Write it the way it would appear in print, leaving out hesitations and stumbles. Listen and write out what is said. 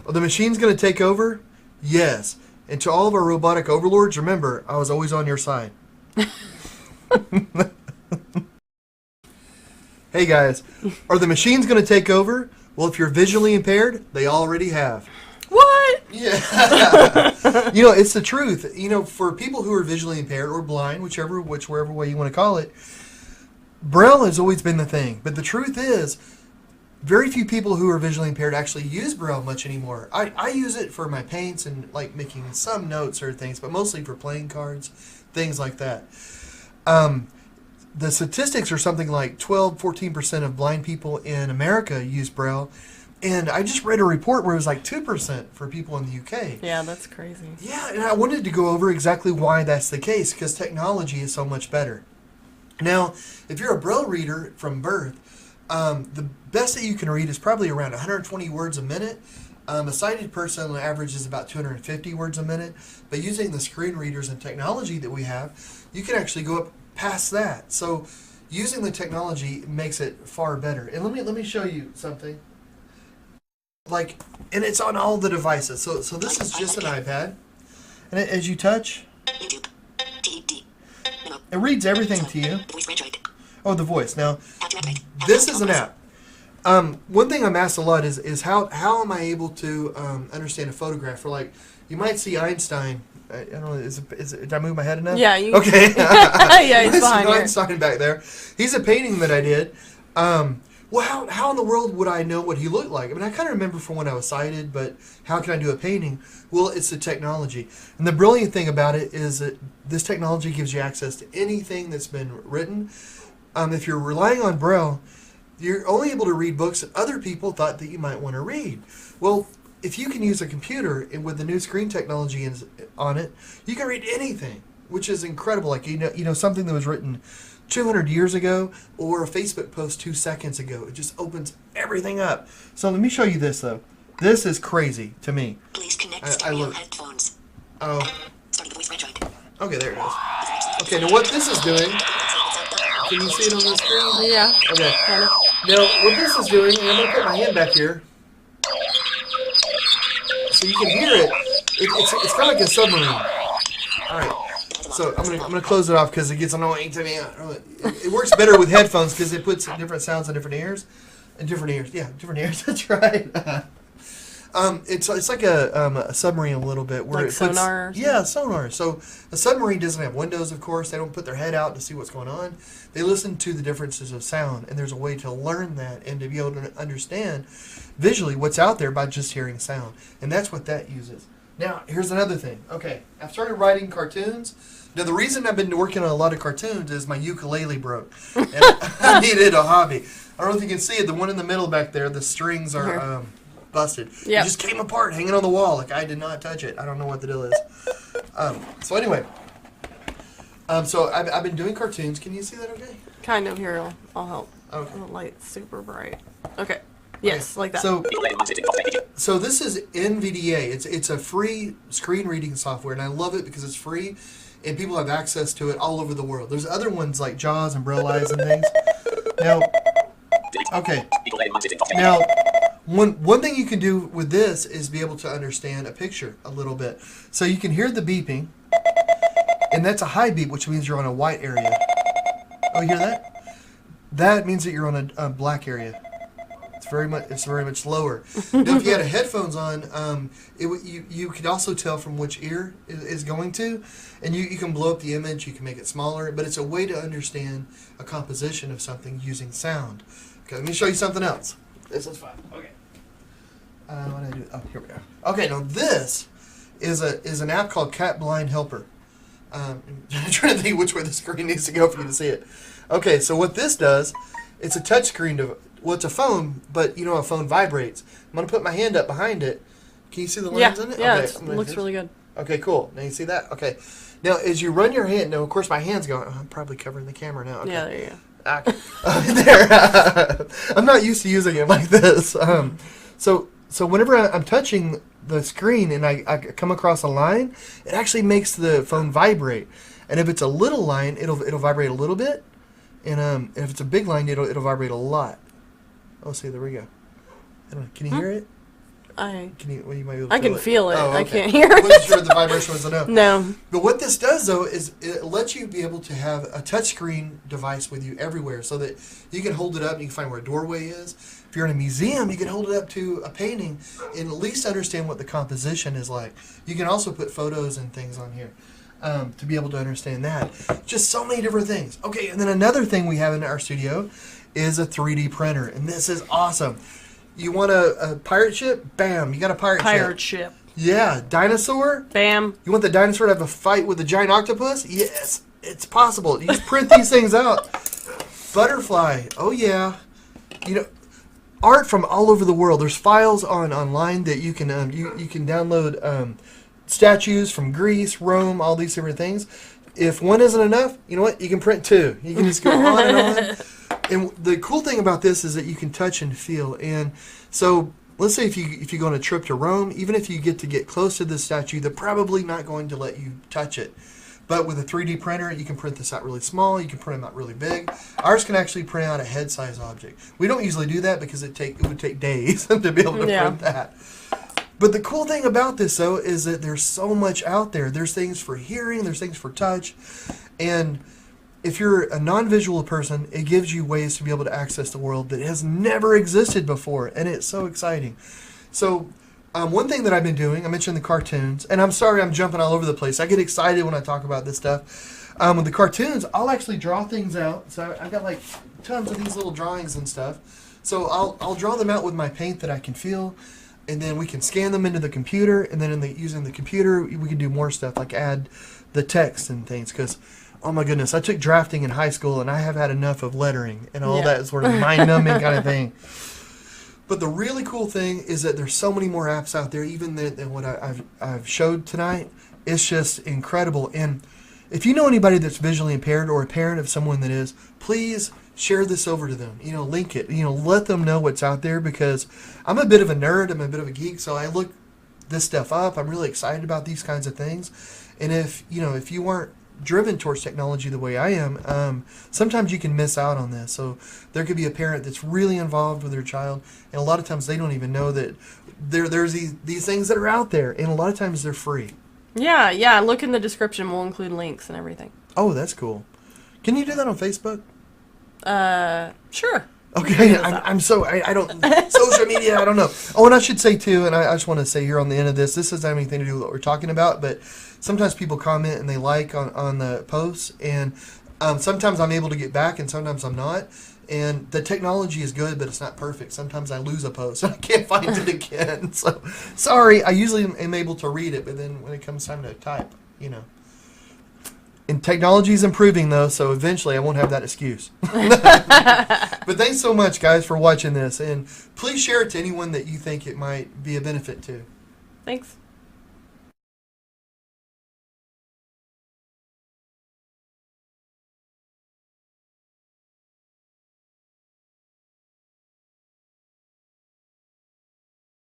Are the machines going to take over? Yes. And to all of our robotic overlords, remember, I was always on your side. Hey guys, are the machines going to take over? Well, if you're visually impaired, they already have. What? Yeah. It's the truth. For people who are visually impaired or blind, whichever way you want to call it, Braille has always been the thing. But the truth is, very few people who are visually impaired actually use Braille much anymore. I use it for my paints and like making some notes or things, but mostly for playing cards, things like that. The statistics are something like 12-14% of blind people in America use Braille. And I just read a report where it was like 2% for people in the UK. Yeah, that's crazy. Yeah, and I wanted to go over exactly why that's the case, because technology is so much better. Now, if you're a Braille reader from birth, the best that you can read is probably around 120 words a minute. A sighted person on average is about 250 words a minute. But using the screen readers and technology that we have, you can actually go up past that. So using the technology makes it far better. And let me show you something. And it's on all the devices. So this is just an iPad. And as you touch, it reads everything to you. Oh, the voice. Now, this is an app. One thing I'm asked a lot is how am I able to understand a photograph? Or you might see Einstein. I don't know. Did I move my head enough? Yeah. Okay. Yeah, he's behind here. Einstein back there. He's a painting that I did. Well, how in the world would I know what he looked like? I mean, I kind of remember from when I was sighted, but how can I do a painting? Well, it's the technology. And the brilliant thing about it is that this technology gives you access to anything that's been written. If you're relying on Braille, you're only able to read books that other people thought that you might want to read. Well, if you can use a computer and with the new screen technology on it, you can read anything, which is incredible. Like, something that was written 200 years ago or a Facebook post 2 seconds ago. It just opens everything up. So let me show you this, though. This is crazy to me. Please connect stereo headphones. Oh. Start the voice Android. Okay, there it goes. Okay, now what this is doing, can you see it on the screen? Yeah. Okay. Kind of. Now, what this is doing, and I'm going to put my hand back here, so you can hear it. It's kind of like a submarine. All right. So I'm gonna close it off because it gets annoying to me. It works better with headphones because it puts different sounds on different ears. Yeah, different ears. That's right. It's like a submarine a little bit where like it puts, sonar. Yeah, sonar. So a submarine doesn't have windows, of course. They don't put their head out to see what's going on. They listen to the differences of sound, and there's a way to learn that and to be able to understand visually what's out there by just hearing sound, and that's what that uses. Now, here's another thing. Okay, I've started writing cartoons. Now, the reason I've been working on a lot of cartoons is my ukulele broke, and I needed a hobby. I don't know if you can see it. The one in the middle back there, the strings are busted. Yep. It just came apart, hanging on the wall. Like, I did not touch it. I don't know what the deal is. So anyway, so I've been doing cartoons. Can you see that okay? Kind of. Here, I'll help. Okay. The light's super bright. Okay. Yes, like that. So this is NVDA. It's a free screen reading software, and I love it because it's free, and people have access to it all over the world. There's other ones like JAWS and Braille Eyes and things. Now, okay. Now, one thing you can do with this is be able to understand a picture a little bit. So you can hear the beeping, and that's a high beep, which means you're on a white area. Oh, you hear that? That means that you're on a black area. It's very much lower. Now, if you had headphones on, you could also tell from which ear it is going to, and you can blow up the image. You can make it smaller, but it's a way to understand a composition of something using sound. Okay, let me show you something else. This is fun. Okay. What did I do? Oh, here we go. Okay, now this is an app called Cat Blind Helper. I'm trying to think which way the screen needs to go for you to see it. Okay, so what this does, it's a touch screen device. Well, it's a phone, but a phone vibrates. I'm going to put my hand up behind it. Can you see the lines in it? Yeah, Okay, it looks really good. Okay, cool. Now you see that? Okay. Now, as you run your hand, now, of course, my hand's going, I'm probably covering the camera now. Okay. Yeah, there you go. Okay. There. I'm not used to using it like this. So whenever I'm touching the screen and I come across a line, it actually makes the phone vibrate. And if it's a little line, it'll vibrate a little bit. And if it's a big line, it'll vibrate a lot. Oh, see, there we go. Can you hear it? Can you? Well, you might be able to I can feel it. Oh, I okay. can't hear I it. wasn't sure the vibration was enough. No. But what this does, though, is it lets you be able to have a touchscreen device with you everywhere, so that you can hold it up and you can find where a doorway is. If you're in a museum, you can hold it up to a painting and at least understand what the composition is like. You can also put photos and things on here to be able to understand that. Just so many different things. Okay, and then another thing we have in our studio is a 3D printer, and this is awesome. You want a pirate ship? Bam, you got a pirate ship. Yeah, dinosaur? Bam. You want the dinosaur to have a fight with a giant octopus? Yes, it's possible. You just print these things out. Butterfly. Oh, yeah. You know, art from all over the world. There's files online that you can you can download statues from Greece, Rome, all these different things. If one isn't enough, you know what? You can print two. You can just go on and on. And the cool thing about this is that you can touch and feel. And so let's say if you go on a trip to Rome, even if you get close to this statue, they're probably not going to let you touch it. But with a 3D printer, you can print this out really small. You can print them out really big. Ours can actually print out a head-size object. We don't usually do that because it would take days to be able to print that. But the cool thing about this, though, is that there's so much out there. There's things for hearing. There's things for touch. And if you're a non-visual person, it gives you ways to be able to access the world that has never existed before. And it's so exciting. So one thing that I've been doing, I mentioned the cartoons. And I'm sorry I'm jumping all over the place. I get excited when I talk about this stuff. With the cartoons, I'll actually draw things out. So I've got like tons of these little drawings and stuff. So I'll draw them out with my paint that I can feel. And then we can scan them into the computer, and then using the computer, we can do more stuff like add the text and things. Because, oh my goodness, I took drafting in high school, and I have had enough of lettering and all that sort of mind-numbing kind of thing. But the really cool thing is that there's so many more apps out there, even than what I've showed tonight. It's just incredible. And if you know anybody that's visually impaired or a parent of someone that is, please share this over to them. Link it. Let them know what's out there, because I'm a bit of a nerd. I'm a bit of a geek, so I look this stuff up. I'm really excited about these kinds of things. And if you aren't driven towards technology the way I am, sometimes you can miss out on this. So there could be a parent that's really involved with their child, and a lot of times they don't even know that there's these things that are out there, and a lot of times they're free. Yeah. Look in the description. We'll include links and everything. Oh, that's cool. Can you do that on Facebook? Sure. Okay, I don't, social media, I don't know. Oh, and I should say too, and I just want to say here on the end of this doesn't have anything to do with what we're talking about, but sometimes people comment and they like on the posts, and sometimes I'm able to get back and sometimes I'm not. And the technology is good, but it's not perfect. Sometimes I lose a post and I can't find it again. So, sorry, I usually am able to read it, but then when it comes time to type, And technology is improving, though, so eventually I won't have that excuse. But thanks so much, guys, for watching this. And please share it to anyone that you think it might be a benefit to. Thanks.